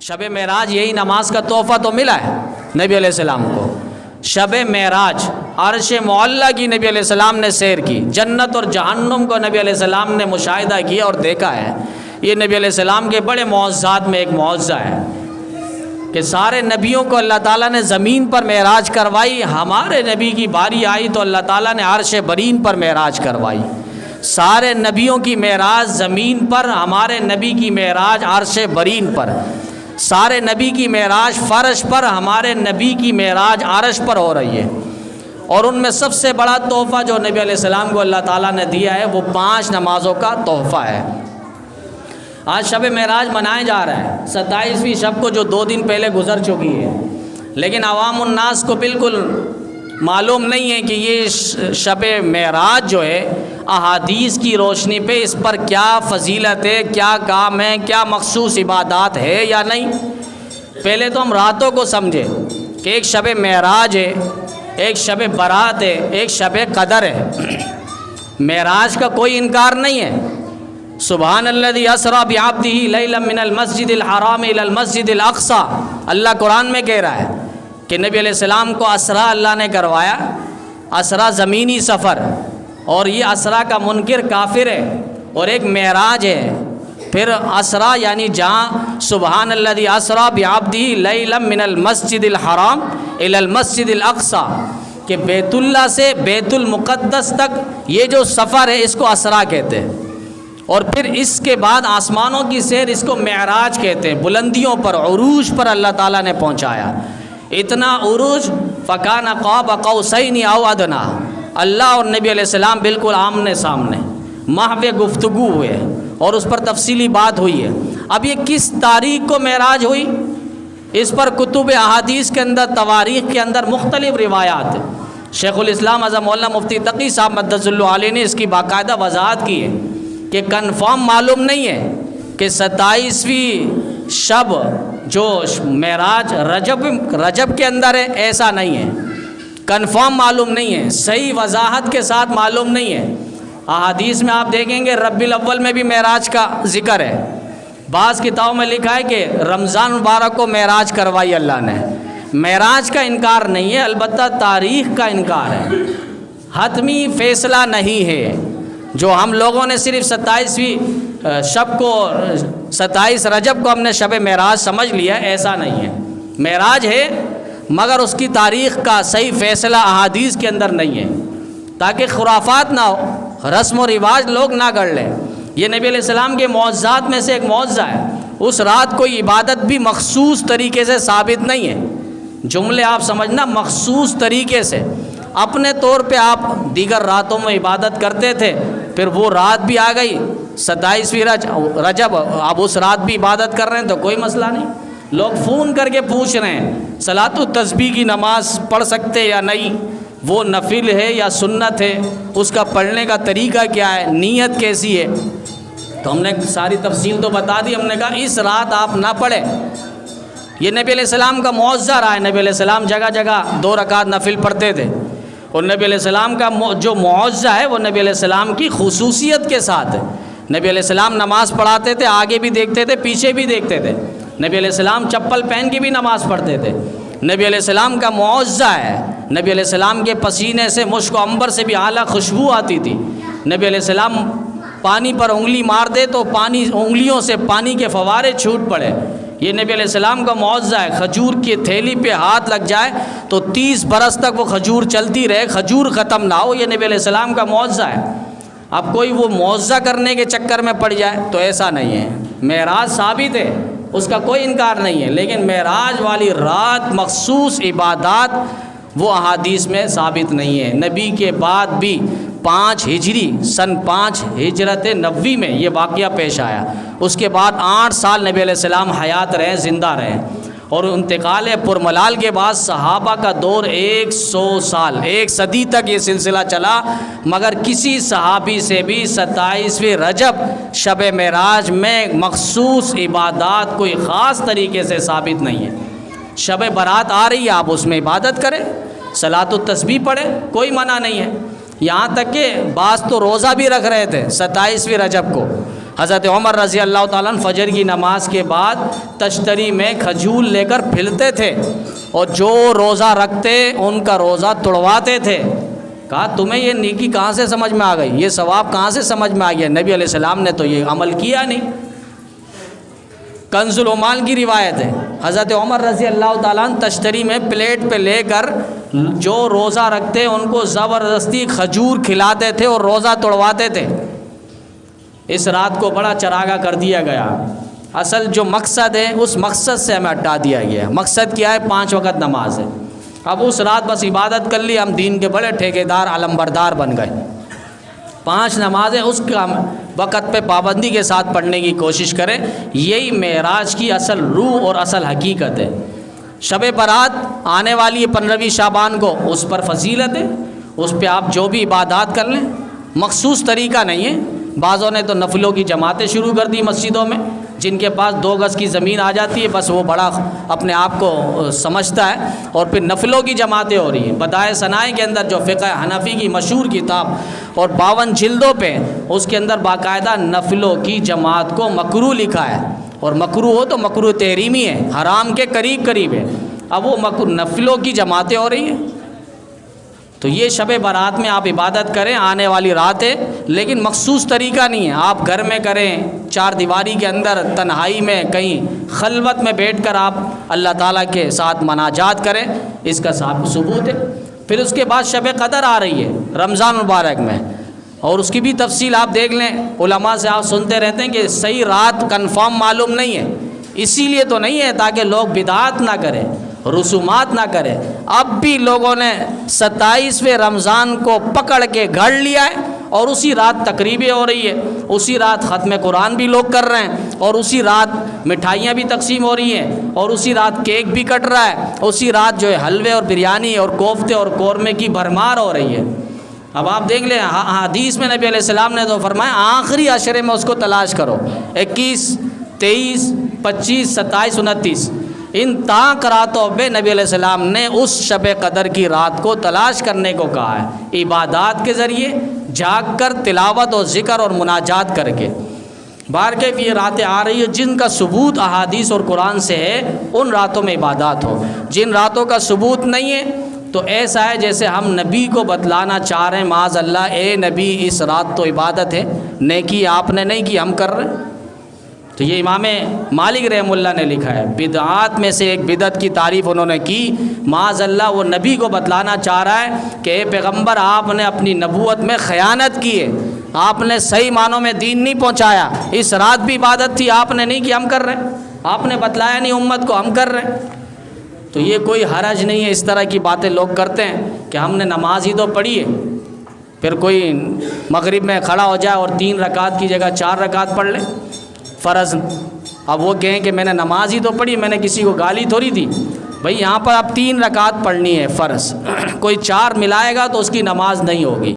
شب معراج یہی نماز کا تحفہ تو ملا ہے نبی علیہ السلام کو. شب معراج عرش معلیٰ کی نبی علیہ السلام نے سیر کی، جنت اور جہنم کو نبی علیہ السلام نے مشاہدہ کیا اور دیکھا ہے. یہ نبی علیہ السلام کے بڑے معجزات میں ایک معجزہ ہے کہ سارے نبیوں کو اللہ تعالیٰ نے زمین پر معراج کروائی، ہمارے نبی کی باری آئی تو اللہ تعالیٰ نے عرش برین پر معراج کروائی. سارے نبیوں کی معراج زمین پر، ہمارے نبی کی معراج عرش برین پر. سارے نبی کی معراج فرش پر، ہمارے نبی کی معراج عرش پر ہو رہی ہے. اور ان میں سب سے بڑا تحفہ جو نبی علیہ السلام کو اللہ تعالیٰ نے دیا ہے وہ 5 نمازوں کا تحفہ ہے. آج شب معراج منایا جا رہا ہے، 27ویں شب کو جو 2 دن پہلے گزر چکی ہے، لیکن عوام الناس کو بالکل معلوم نہیں ہے کہ یہ شب معراج جو ہے احادیث کی روشنی پہ اس پر کیا فضیلت ہے، کیا کام ہے، کیا مخصوص عبادات ہے یا نہیں. پہلے تو ہم راتوں کو سمجھے کہ ایک شب معراج ہے، ایک شب برات ہے، ایک شب قدر ہے. معراج کا کوئی انکار نہیں ہے. سبحان الذی اسریٰ بعبدہ لیلا من المسجد الحرام الی المسجد الاقصیٰ، اللہ قرآن میں کہہ رہا ہے کہ نبی علیہ السلام کو اسریٰ اللہ نے کروایا. اسریٰ زمینی سفر، اور یہ اسریٰ کا منکر کافر ہے. اور ایک معراج ہے، پھر اسریٰ یعنی جہاں سبحان الذی اسریٰ بعبدہ لیلا من المسجد الحرام الی المسجد الاقصیٰ، کہ بیت اللہ سے بیت المقدس تک یہ جو سفر ہے اس کو اسریٰ کہتے ہیں. اور پھر اس کے بعد آسمانوں کی سیر اس کو معراج کہتے ہیں. بلندیوں پر، عروج پر اللہ تعالیٰ نے پہنچایا. اتنا عروج فکان قاب قوسین او ادنیٰ، اللہ اور نبی علیہ السلام بالکل آمنے سامنے، محو گفتگو ہوئے اور اس پر تفصیلی بات ہوئی ہے. اب یہ کس تاریخ کو معراج ہوئی، اس پر کتب احادیث کے اندر، تواریخ کے اندر مختلف روایات ہیں. شیخ الاسلام حضرت مولانا مفتی تقی صاحب مدث اللہ علیہ نے اس کی باقاعدہ وضاحت کی ہے کہ کنفرم معلوم نہیں ہے کہ 27ویں شب جو معراج رجب کے اندر ہے، ایسا نہیں ہے. کنفرم معلوم نہیں ہے، صحیح وضاحت کے ساتھ معلوم نہیں ہے. احادیث میں آپ دیکھیں گے ربیع الاول میں بھی معراج کا ذکر ہے. بعض کتابوں میں لکھا ہے کہ رمضان مبارک کو معراج کروائی اللہ نے. معراج کا انکار نہیں ہے، البتہ تاریخ کا انکار ہے. حتمی فیصلہ نہیں ہے. جو ہم لوگوں نے صرف 27ویں شب کو، 27 رجب کو ہم نے شب معراج سمجھ لیا، ایسا نہیں ہے. معراج ہے مگر اس کی تاریخ کا صحیح فیصلہ احادیث کے اندر نہیں ہے، تاکہ خرافات نہ ہو، رسم و رواج لوگ نہ گڑھ لیں. یہ نبی علیہ السلام کے معجزات میں سے ایک معجزہ ہے. اس رات کوئی عبادت بھی مخصوص طریقے سے ثابت نہیں ہے. جملے آپ سمجھنا، مخصوص طریقے سے. اپنے طور پہ آپ دیگر راتوں میں عبادت کرتے تھے، پھر وہ رات بھی آ گئی 27ویں رجب، اب اس رات بھی عبادت کر رہے ہیں تو کوئی مسئلہ نہیں. لوگ فون کر کے پوچھ رہے ہیں صلاۃ التسبیح کی نماز پڑھ سکتے یا نہیں، وہ نفل ہے یا سنت ہے، اس کا پڑھنے کا طریقہ کیا ہے، نیت کیسی ہے. تو ہم نے ساری تفصیل تو بتا دی. ہم نے کہا اس رات آپ نہ پڑھیں. یہ نبی علیہ السلام کا معجزہ رہا ہے. نبی علیہ السلام جگہ جگہ 2 رکعت نفل پڑھتے تھے، اور نبی علیہ السلام کا جو معجزہ ہے وہ نبی علیہ السلام کی خصوصیت کے ساتھ ہے. نبی علیہ السلام نماز پڑھاتے تھے، آگے بھی دیکھتے تھے، پیچھے بھی دیکھتے تھے. نبی علیہ السلام چپل پہن کے بھی نماز پڑھتے تھے. نبی علیہ السلام کا معجزہ ہے. نبی علیہ السلام کے پسینے سے، مشک و عنبر سے بھی اعلیٰ خوشبو آتی تھی. نبی علیہ السلام پانی پر انگلی مار دے تو انگلیوں سے پانی کے فوارے چھوٹ پڑے. یہ نبی علیہ السلام کا معجزہ ہے. کھجور کی تھیلی پہ ہاتھ لگ جائے تو 30 برس تک وہ کھجور چلتی رہے، کھجور ختم نہ ہو. یہ نبی علیہ السلام کا معجزہ ہے. اب کوئی وہ معجزہ کرنے کے چکر میں پڑ جائے تو ایسا نہیں ہے. معراج ثابت ہے، اس کا کوئی انکار نہیں ہے، لیکن معراج والی رات مخصوص عبادات وہ احادیث میں ثابت نہیں ہے. نبی کے بعد بھی 5 ہجری سن 5 ہجرت نبوی میں یہ واقعہ پیش آیا. اس کے بعد 8 سال نبی علیہ السلام حیات رہے، زندہ رہے. اور انتقال پرملال کے بعد صحابہ کا دور 100 سال، 1 صدی تک یہ سلسلہ چلا، مگر کسی صحابی سے بھی 27ویں رجب شب معراج میں مخصوص عبادات کوئی خاص طریقے سے ثابت نہیں ہے. شب برات آ رہی ہے، آپ اس میں عبادت کریں، صلاۃ التسبیح پڑھیں، کوئی منع نہیں ہے. یہاں تک کہ بعض تو روزہ بھی رکھ رہے تھے 27ویں رجب کو. حضرت عمر رضی اللہ تعالیٰ عنہ فجر کی نماز کے بعد تشتری میں کھجور لے کر پھرتے تھے اور جو روزہ رکھتے ان کا روزہ توڑواتے تھے۔ کہا تمہیں یہ نیکی کہاں سے سمجھ میں آ گئی، یہ ثواب کہاں سے سمجھ میں آ گیا؟ نبی علیہ السلام نے تو یہ عمل کیا نہیں۔ کنز العمال کی روایت ہے، حضرت عمر رضی اللہ تعالیٰ عنہ تشتری میں پلیٹ پہ لے کر جو روزہ رکھتے ان کو زبردستی کھجور کھلاتے تھے اور روزہ توڑواتے تھے۔ اس رات کو بڑا چراغا کر دیا گیا۔ اصل جو مقصد ہے اس مقصد سے ہمیں ہٹا دیا گیا۔ مقصد کیا ہے؟ 5 وقت نماز ہے۔ اب اس رات بس عبادت کر لی، ہم دین کے بڑے ٹھیکیدار علمبردار بن گئے۔ 5 نمازیں اس کا وقت پہ پابندی کے ساتھ پڑھنے کی کوشش کریں۔ یہی معراج کی اصل روح اور اصل حقیقت ہے۔ شب برات آنے والی 15ویں شعبان کو، اس پر فضیلت ہے، اس پہ آپ جو بھی عبادات کر لیں، مخصوص طریقہ نہیں ہے۔ بعضوں نے تو نفلوں کی جماعتیں شروع کر دی مسجدوں میں، جن کے پاس 2 گز کی زمین آ جاتی ہے بس وہ بڑا اپنے آپ کو سمجھتا ہے، اور پھر نفلوں کی جماعتیں ہو رہی ہیں۔ بدائع ثناء کے اندر جو فقہ حنفی کی مشہور کتاب اور 52 جلدوں پہ، اس کے اندر باقاعدہ نفلوں کی جماعت کو مکروہ لکھا ہے، اور مکروہ ہو تو مکروہ تحریمی ہے، حرام کے قریب قریب ہے۔ اب وہ نفلوں کی جماعتیں ہو رہی ہیں، تو یہ شب برات میں آپ عبادت کریں، آنے والی رات ہے، لیکن مخصوص طریقہ نہیں ہے۔ آپ گھر میں کریں، 4 دیواری کے اندر تنہائی میں کہیں خلوت میں بیٹھ کر آپ اللہ تعالیٰ کے ساتھ مناجات کریں، اس کا ثبوت ہے۔ پھر اس کے بعد شب قدر آ رہی ہے رمضان مبارک میں، اور اس کی بھی تفصیل آپ دیکھ لیں۔ علماء سے آپ سنتے رہتے ہیں کہ صحیح رات کنفرم معلوم نہیں ہے، اسی لیے تو نہیں ہے تاکہ لوگ بدعات نہ کریں، رسومات نہ کرے۔ اب بھی لوگوں نے 27ویں رمضان کو پکڑ کے گھڑ لیا ہے، اور اسی رات تقریبیں ہو رہی ہے، اسی رات ختم قرآن بھی لوگ کر رہے ہیں، اور اسی رات مٹھائیاں بھی تقسیم ہو رہی ہیں، اور اسی رات کیک بھی کٹ رہا ہے، اسی رات جو ہے حلوے اور بریانی اور کوفتے اور قورمے کی بھرمار ہو رہی ہے۔ اب آپ دیکھ لیں، حدیث میں نبی علیہ السلام نے تو فرمایا آخری عشرے میں اس کو تلاش کرو، 21، 23، 25، 27، 29، ان طاق راتوں پہ نبی علیہ السلام نے اس شب قدر کی رات کو تلاش کرنے کو کہا ہے، عبادات کے ذریعے جاگ کر، تلاوت اور ذکر اور مناجات کر کے۔ بہرکیف یہ راتیں آ رہی ہیں جن کا ثبوت احادیث اور قرآن سے ہے، ان راتوں میں عبادات ہو۔ جن راتوں کا ثبوت نہیں ہے تو ایسا ہے جیسے ہم نبی کو بتلانا چاہ رہے ہیں، معاذ اللہ، اے نبی اس رات تو عبادت ہے، نیکی آپ نے نہیں کی، ہم کر رہے ہیں۔ تو یہ امام مالک رحمہ اللہ نے لکھا ہے، بدعات میں سے ایک بدعت کی تعریف انہوں نے کی، معاذ اللہ وہ نبی کو بتلانا چاہ رہا ہے کہ اے پیغمبر آپ نے اپنی نبوت میں خیانت کی ہے، آپ نے صحیح معنوں میں دین نہیں پہنچایا، اس رات بھی عبادت تھی آپ نے نہیں کی، ہم کر رہے ہیں، آپ نے بتلایا نہیں امت کو، ہم کر رہے ہیں۔ تو یہ کوئی حرج نہیں ہے، اس طرح کی باتیں لوگ کرتے ہیں کہ ہم نے نماز ہی تو پڑھی ہے، پھر کوئی مغرب میں کھڑا ہو جائے اور 3 رکعت کی جگہ 4 رکعت پڑھ لے فرض۔ اب وہ کہیں کہ میں نے نماز ہی تو پڑھی، میں نے کسی کو گالی تھوڑی دی۔ بھئی یہاں پر اب 3 رکعت پڑھنی ہے فرض، کوئی 4 ملائے گا تو اس کی نماز نہیں ہوگی۔